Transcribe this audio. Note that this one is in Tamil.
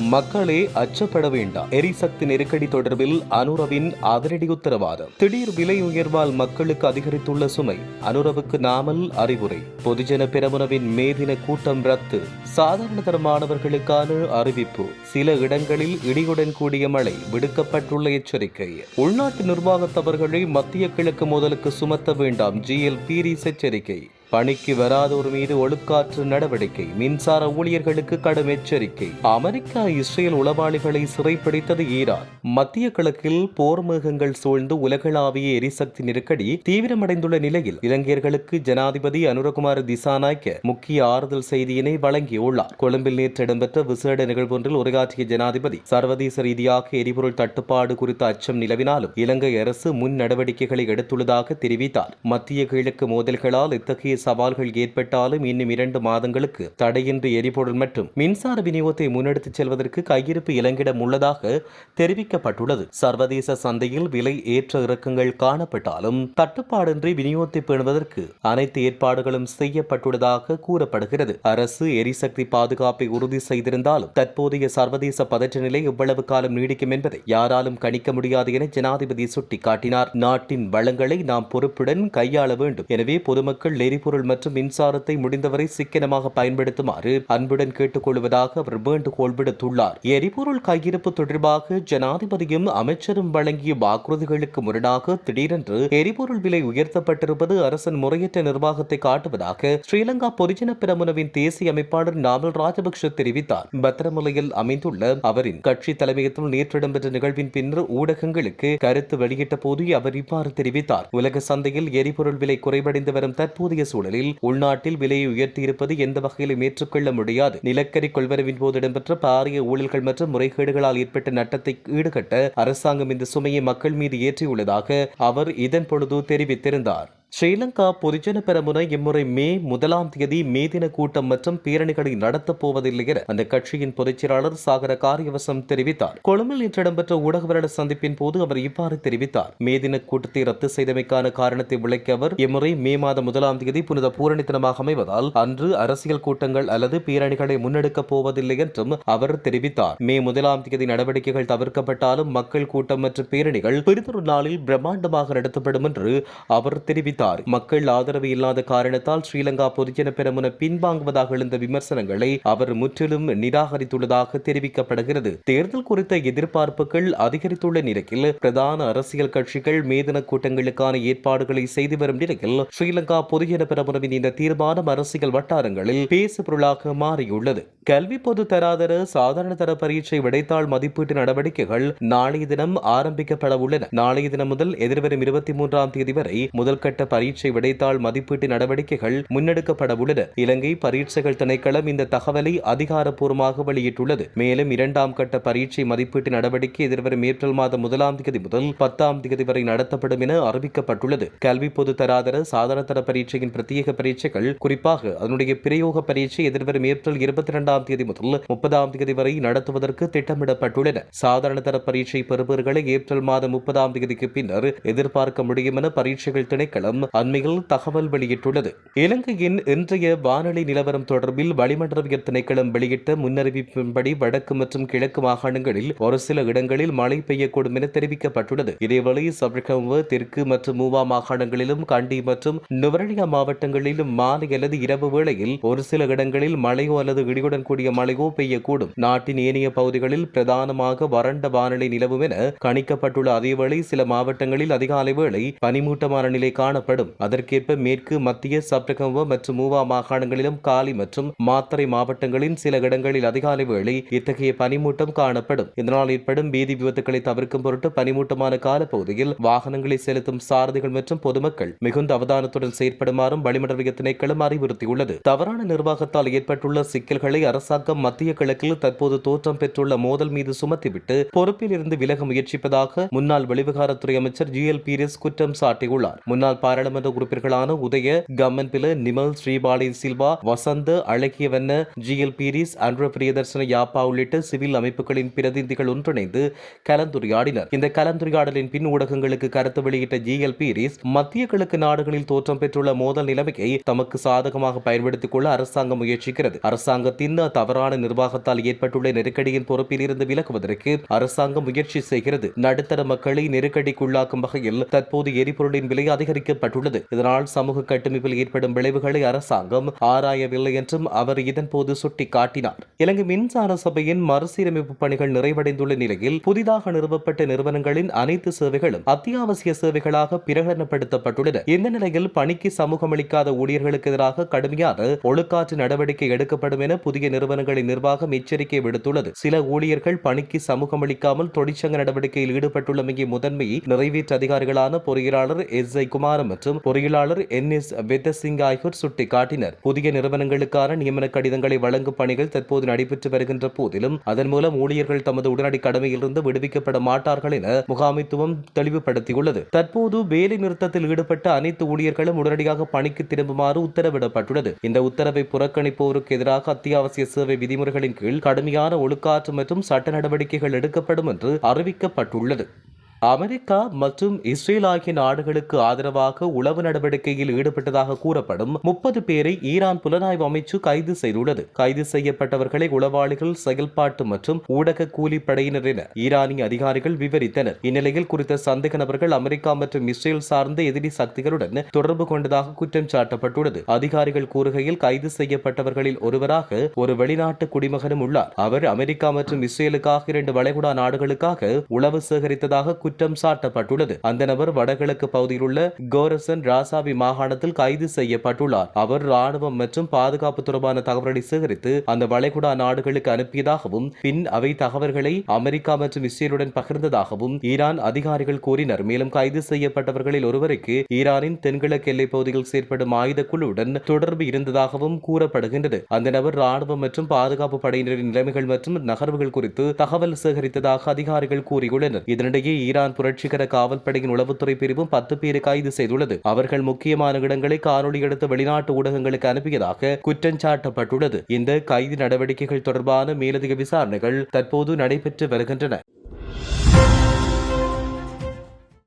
மக்களே அச்சப்பட வேண்டாம். எரிசக்தி நெருக்கடி தொடர்பில் அனுரவின் அதிரடி உத்தரவாதம். திடீர் விலை உயர்வால் மக்களுக்கு அதிகரித்துள்ள சுமை. அனுரவுக்கு நாமல் அறிவுரை. பொதுஜன பெரமுனவின் மேதின கூட்டம் ரத்து. சாதாரண தர மாணவர்களுக்கான அறிவிப்பு. சில இடங்களில் இடியுடன் கூடிய மழை. விடுக்கப்பட்டுள்ள எச்சரிக்கை. உள்நாட்டு நிர்வாகத்தவர்களை மத்திய கிழக்கு மோதலுக்கு சுமத்த வேண்டாம். GL பீரிஸ் எச்சரிக்கை. பணிக்கு வராதோர் மீது ஒழுக்காற்று நடவடிக்கை. மின்சார ஊழியர்களுக்கு கடும் எச்சரிக்கை. அமெரிக்கா இஸ்ரேல் உளவாளிகளை சிறைப்பிடித்தது ஈரான். மத்திய கிழக்கில் போர் மேகங்கள் சூழ்ந்து உலகளாவிய எரிசக்தி நெருக்கடி தீவிரமடைந்துள்ள நிலையில் இலங்கையர்களுக்கு ஜனாதிபதி அனுரகுமார திசாநாயக்க முக்கிய ஆறுதல் செய்தியினை வழங்கியுள்ளார். கொழும்பில் நேற்று இடம்பெற்ற விசேட நிகழ்வொன்றில் உரையாற்றிய ஜனாதிபதி சர்வதேச ரீதியாக எரிபொருள் தட்டுப்பாடு குறித்த அச்சம் நிலவினாலும் இலங்கை அரசு முன் நடவடிக்கைகளை எடுத்துள்ளதாக தெரிவித்தார். மத்திய கிழக்கு மோதல்களால் இத்தகைய சவால்கள் ஏற்பட்டாலும் இன்னும் 2 மாதங்களுக்கு தடையின்றி எரிபொருள் மற்றும் மின்சார விநியோகத்தை முன்னெடுத்துச் செல்வதற்கு கையிருப்பு இலங்கையிடம் உள்ளதாக தெரிவிக்கப்பட்டுள்ளது. சர்வதேச சந்தையில் விலை ஏற்ற இறக்கங்கள் காணப்பட்டாலும் தட்டுப்பாடின்றி விநியோகத்தை பேணுவதற்கு அனைத்து ஏற்பாடுகளும் செய்யப்பட்டுள்ளதாக கூறப்படுகிறது. அரசு எரிசக்தி பாதுகாப்பை உறுதி செய்திருந்தாலும் தற்போதைய சர்வதேச பதற்ற நிலை எவ்வளவு காலம் நீடிக்கும் என்பதை யாராலும் கணிக்க முடியாது என ஜனாதிபதி சுட்டிக்காட்டினார். நாட்டின் வளங்களை நாம் பொறுப்புடன் கையாள வேண்டும். எனவே பொதுமக்கள் எரிபொருள் மற்றும் மின்சாரத்தை முடிந்தவரை சிக்கனமாக பயன்படுத்துமாறு அன்புடன் கேட்டுக் கொள்வதாக அவர் வேண்டுகோள் விடுத்துள்ளார். எரிபொருள் கையிருப்பு தொடர்பாக ஜனாதிபதியும் அமைச்சரும் வழங்கிய வாக்குறுதிகளுக்கு முரணாக திடீரென்று எரிபொருள் விலை உயர்த்தப்பட்டிருப்பது அரசின் முறையற்ற நிர்வாகத்தை காட்டுவதாக ஸ்ரீலங்கா பொதுஜன பெரமுனவின் தேசிய அமைப்பாளர் நாமல் ராஜபக்ஷ தெரிவித்தார். பத்திரமுலையில் அமைந்துள்ள அவரின் கட்சி தலைமையகத்தில் நேற்று இடம்பெற்ற நிகழ்வின் பின்னர் ஊடகங்களுக்கு கருத்து வெளியிட்ட போது அவர் இவ்வாறு தெரிவித்தார். உலக சந்தையில் எரிபொருள் விலை குறைவடைந்து வரும் தற்போதைய சூழலில் உள்நாட்டில் விலையை உயர்த்தியிருப்பது எந்த வகையிலும் ஏற்றுக்கொள்ள முடியாது. நிலக்கரி கொள்வரவின் போது இடம்பெற்ற பாரிய ஊழல்கள் மற்றும் முறைகேடுகளால் ஏற்பட்ட நட்டத்தை ஈடுகட்ட அரசாங்கம் இந்த சுமையை மக்கள் மீது ஏற்றியுள்ளதாக அவர் இதன் பொழுது தெரிவித்திருந்தார். ஸ்ரீலங்கா பொதுஜன பெரமுன இம்முறை மே 1 மேதின கூட்டம் மற்றும் பேரணிகளை நடத்தப் போவதில்லை என அந்த கட்சியின் பொதுச் செயலாளர் சாகர காரியவசம் தெரிவித்தார். கொழும்பில் இன்று இடம்பெற்ற ஊடகவியலாளர் சந்திப்பின் போது அவர் இவ்வாறு தெரிவித்தார். மேதின கூட்டத்தை ரத்து செய்தமைக்கான காரணத்தை விளக்கிய அவர் இம்முறை மே 1 புனித பூரணி தினமாக அமைவதால் அன்று அரசியல் கூட்டங்கள் அல்லது பேரணிகளை முன்னெடுக்கப் போவதில்லை என்றும் அவர் தெரிவித்தார். மே 1 நடவடிக்கைகள் தவிர்க்கப்பட்டாலும் மக்கள் கூட்டம் மற்றும் பேரணிகள் பிறிதொரு நாளில் பிரம்மாண்டமாக நடத்தப்படும் என்று அவர் தெரிவித்தார். மக்கள் ஆதரவு இல்லாத காரணத்தால் ஸ்ரீலங்கா பொதுஜன பெரமுன பின்வாங்குவதாக எழுந்த விமர்சனங்களை அவர் முற்றிலும் நிராகரித்துள்ளதாக தெரிவிக்கப்படுகிறது. தேர்தல் குறித்த எதிர்பார்ப்புகள் அதிகரித்துள்ள நிலையில் பிரதான அரசியல் கட்சிகள் மேதின கூட்டங்களுக்கான ஏற்பாடுகளை செய்து வரும் நிலையில் ஸ்ரீலங்கா பொதுஜன பெரமுனவின் இந்த தீர்மானம் அரசியல் வட்டாரங்களில் பேசுபொருளாக மாறியுள்ளது. கல்வி பொது தராதர சாதாரண தர பரீட்சை விடைத்தாள் மதிப்பீட்டு நடவடிக்கைகள் நாளைய தினம் ஆரம்பிக்கப்பட உள்ளன. நாளைய தினம் முதல் எதிர்வரும் 23 வரை முதல்கட்ட பரீட்சை விடைத்தாள் மதிப்பீட்டு நடவடிக்கைகள் முன்னெடுக்கப்பட உள்ளன. இலங்கை பரீட்சைகள் திணைக்களம் இந்த தகவலை அதிகாரப்பூர்வமாக வெளியிட்டுள்ளது. மேலும் 2ஆம் கட்ட பரீட்சை மதிப்பீட்டு நடவடிக்கை எதிர்வரும் ஏப்ரல் 1 முதல் 10 வரை நடத்தப்படும் என அறிவிக்கப்பட்டுள்ளது. கல்வி பொது தராதர சாதாரண தர பரீட்சையின் பிரத்யேக பரீட்சைகள் குறிப்பாக அதனுடைய பிரயோக பரீட்சை எதிர்வரும் ஏப்ரல் 22 முதல் 30 வரை நடத்துவதற்கு திட்டமிடப்பட்டுள்ளன. சாதாரண தர பரீட்சை பெறுபவர்களை ஏப்ரல் 30 பின்னர் எதிர்பார்க்க முடியும் என பரீட்சைகள் திணைக்களம் அண்மையில் தகவல் வெளியிட்டுள்ளது. இலங்கையின் இன்றைய வானிலை நிலவரம் தொடர்பில் வளிமண்டலவியல் திணைக்களம் வெளியிட்ட முன்னறிவிப்பின்படி வடக்கு மற்றும் கிழக்கு மாகாணங்களில் ஒரு சில இடங்களில் மழை பெய்யக்கூடும் என தெரிவிக்கப்பட்டுள்ளது. இதேவேளை சபரகமுவ தெற்கு மற்றும் மூவா மாகாணங்களிலும் கண்டி மற்றும் நுவரெலியா மாவட்டங்களிலும் மாலை அல்லது இரவு வேளையில் ஒரு சில இடங்களில் மழையோ அல்லது இடியுடன் கூடிய மழையோ பெய்யக்கூடும். நாட்டின் ஏனைய பகுதிகளில் பிரதானமாக வறண்ட வானிலை நிலவும் என கணிக்கப்பட்டுள்ள அதேவேளை சில மாவட்டங்களில் அதிகாலை வேளை பனிமூட்டமான நிலை காணப்படும். அதற்கேற்ப மேற்கு மத்திய சப்ரகமுவ மற்றும் மூவா மாகாணங்களிலும் காலி மற்றும் மாத்தறை மாவட்டங்களின் சில இடங்களில் அதிகாலை வேளை இத்தகைய பனிமூட்டம் காணப்படும். இதனால் ஏற்படும் வீதி விபத்துக்களை தவிர்க்கும் பொருட்டு பனிமூட்டமான காலப்பகுதியில் வாகனங்களை செலுத்தும் சாரதிகள் மற்றும் பொதுமக்கள் மிகுந்த அவதானத்துடன் செயற்படுமாறும் வளிமண்டலவியல் திணைக்களம் அறிவுறுத்தியுள்ளது. தவறான நிர்வாகத்தால் ஏற்பட்டுள்ள சிக்கல்களை அரசாங்கம் மத்திய கிழக்கில் தற்போது தோற்றம் பெற்றுள்ள மோதல் மீது சுமத்திவிட்டு பொறுப்பில் இருந்து விலக முயற்சிப்பதாக முன்னாள் வெளிவிகாரத்துறை அமைச்சர் GL பீரிஸ் குற்றம் சாட்டியுள்ளார். முன்னாள் பாராளுமன்ற உறுப்பினர்களான உதய கம்மன்பில, நிமல் ஸ்ரீபாலை சில்வா, வசந்த அழகியவண்ண, GL பீரிஸ், அன்ற பிரியதர்சன யாப்பா உள்ளிட்ட சிவில் அமைப்புகளின் பிரதிநிதிகள் ஒன்றிணைந்து கலந்துரையாடினர். இந்த கலந்துரையாடலின் பின் ஊடகங்களுக்கு கருத்து வெளியிட்ட GL பீரிஸ் மத்திய கிழக்கு நாடுகளில் தோற்றம் பெற்றுள்ள மோதல் நிலைமையை தமக்கு சாதகமாக பயன்படுத்திக் கொள்ள அரசாங்கம் முயற்சிக்கிறது. அரசாங்கத்தின் தவறான நிர்வாகத்தால் ஏற்பட்டுள்ள நெருக்கடியின் பொறுப்பில் இருந்து விலகுவதற்கு அரசாங்கம் முயற்சி செய்கிறது. நடுத்தர மக்களை நெருக்கடிக்குள்ளாக்கும் வகையில் தற்போது எரிபொருளின் விலை அதிகரிக்கப்பட்டுள்ளது. இதனால் சமூக கட்டமைப்பில் ஏற்படும் விளைவுகளை அரசாங்கம் ஆராயவில்லை என்றும் அவர் இதன்போது சுட்டிக்காட்டினார். இலங்கை மின்சார சபையின் மறுசீரமைப்பு பணிகள் நிறைவடைந்துள்ள நிலையில் புதிதாக நிறுவப்பட்ட நிறுவனங்களின் அனைத்து சேவைகளும் அத்தியாவசிய சேவைகளாக பிரகடனப்படுத்தப்பட்டுள்ளன. இந்த நிலையில் பணிக்கு சமூகமளிக்காத ஊழியர்களுக்கு எதிராக கடுமையான ஒழுக்காற்று நடவடிக்கை எடுக்கப்படும் என புதிய நிறுவனங்களின் நிர்வாகம் எச்சரிக்கை விடுத்துள்ளது. சில ஊழியர்கள் பணிக்கு சமூகமளிக்காமல் தொழிற்சங்க நடவடிக்கையில் ஈடுபட்டுள்ளமையை முதன்மை நிறைவேற்று அதிகாரிகளான பொறியியலாளர் எஸ்.ஐ. குமார் மற்றும் பொறியியலாளர் என்.எஸ். வெத்தசிங் ஆகியோர் சுட்டிக்காட்டினர். புதிய நிறுவனங்களுக்கான நியமன கடிதங்களை வழங்கும் பணிகள் தற்போது நடைபெற்று வருகின்ற போதிலும் அதன் மூலம் ஊழியர்கள் தமது உடனடி கடமையிலிருந்து விடுவிக்கப்பட மாட்டார்கள் என முகாமைத்துவம் தெளிவுபடுத்தியுள்ளது. தற்போது வேலை நிறுத்தத்தில் ஈடுபட்ட அனைத்து ஊழியர்களும் உடனடியாக பணிக்கு திரும்புமாறு உத்தரவிடப்பட்டுள்ளது. இந்த உத்தரவை புறக்கணிப்போருக்கு எதிராக அத்தியாவசிய சேவை விதிமுறைகளின் கீழ் கடுமையான ஒழுக்காற்று மற்றும் சட்ட நடவடிக்கைகள் எடுக்கப்படும் என்று அறிவிக்கப்பட்டுள்ளது. அமெரிக்கா மற்றும் இஸ்ரேல் ஆகிய நாடுகளுக்கு ஆதரவாக உளவு நடவடிக்கையில் ஈடுபட்டதாக கூறப்படும் 30 பேரை ஈரான் புலனாய்வு அமைச்சு கைது செய்துள்ளது. கைது செய்யப்பட்டவர்களை உளவாளிகள், செயல்பாட்டு மற்றும் ஊடக கூலிப்படையினர் என ஈரானிய அதிகாரிகள் விவரித்தனர். இந்நிலையில் குறித்த சந்தேக நபர்கள் அமெரிக்கா மற்றும் இஸ்ரேல் சார்ந்த எதிரி சக்திகளுடன் தொடர்பு கொண்டதாக குற்றம் சாட்டப்பட்டுள்ளது. அதிகாரிகள் கூறுகையில் கைது செய்யப்பட்டவர்களில் ஒருவராக ஒரு வெளிநாட்டு குடிமகனும் உள்ளார். அவர் அமெரிக்கா மற்றும் இஸ்ரேலுக்காக 2 வளைகுடா நாடுகளுக்காக உளவு சேகரித்ததாக குற்றம் சாட்டப்பட்டுள்ளது. அந்த நபர் வடகிழக்கு பகுதியில் உள்ள கோரசன் ராசாவி மாகாணத்தில் கைது செய்யப்பட்டுள்ளார். அவர் ராணுவம் மற்றும் பாதுகாப்பு தொடர்பான தகவல்களை சேகரித்து அந்த வளைகுடா நாடுகளுக்கு அனுப்பியதாகவும் பின் அவை தகவல்களை அமெரிக்கா மற்றும் இஸ்ரேலுடன் பகிர்ந்ததாகவும் ஈரான் அதிகாரிகள் கூறினர். மேலும் கைது செய்யப்பட்டவர்களில் ஒருவருக்கு ஈரானின் தென்கிழக்கு எல்லைப் பகுதியில் செயற்படும் ஆயுத குழுவுடன் தொடர்பு இருந்ததாகவும் கூறப்படுகின்றது. அந்த நபர் ராணுவம் மற்றும் பாதுகாப்பு படையினரின் நிலைமைகள் மற்றும் நகர்வுகள் குறித்து தகவல் சேகரித்ததாக அதிகாரிகள் கூறியுள்ளனர். இதனிடையே ஈரான் புரட்சிகர காவல்படையின் உளவுத்துறை பிரிவும் 10 பேரை கைது செய்துள்ளது. அவர்கள் முக்கியமான இடங்களை காணொலி எடுத்து வெளிநாட்டு ஊடகங்களுக்கு அனுப்பியதாக குற்றம் சாட்டப்பட்டுள்ளது. இந்த கைது நடவடிக்கைகள் தொடர்பான மேலதிக விசாரணைகள் தற்போது நடைபெற்று வருகின்றன.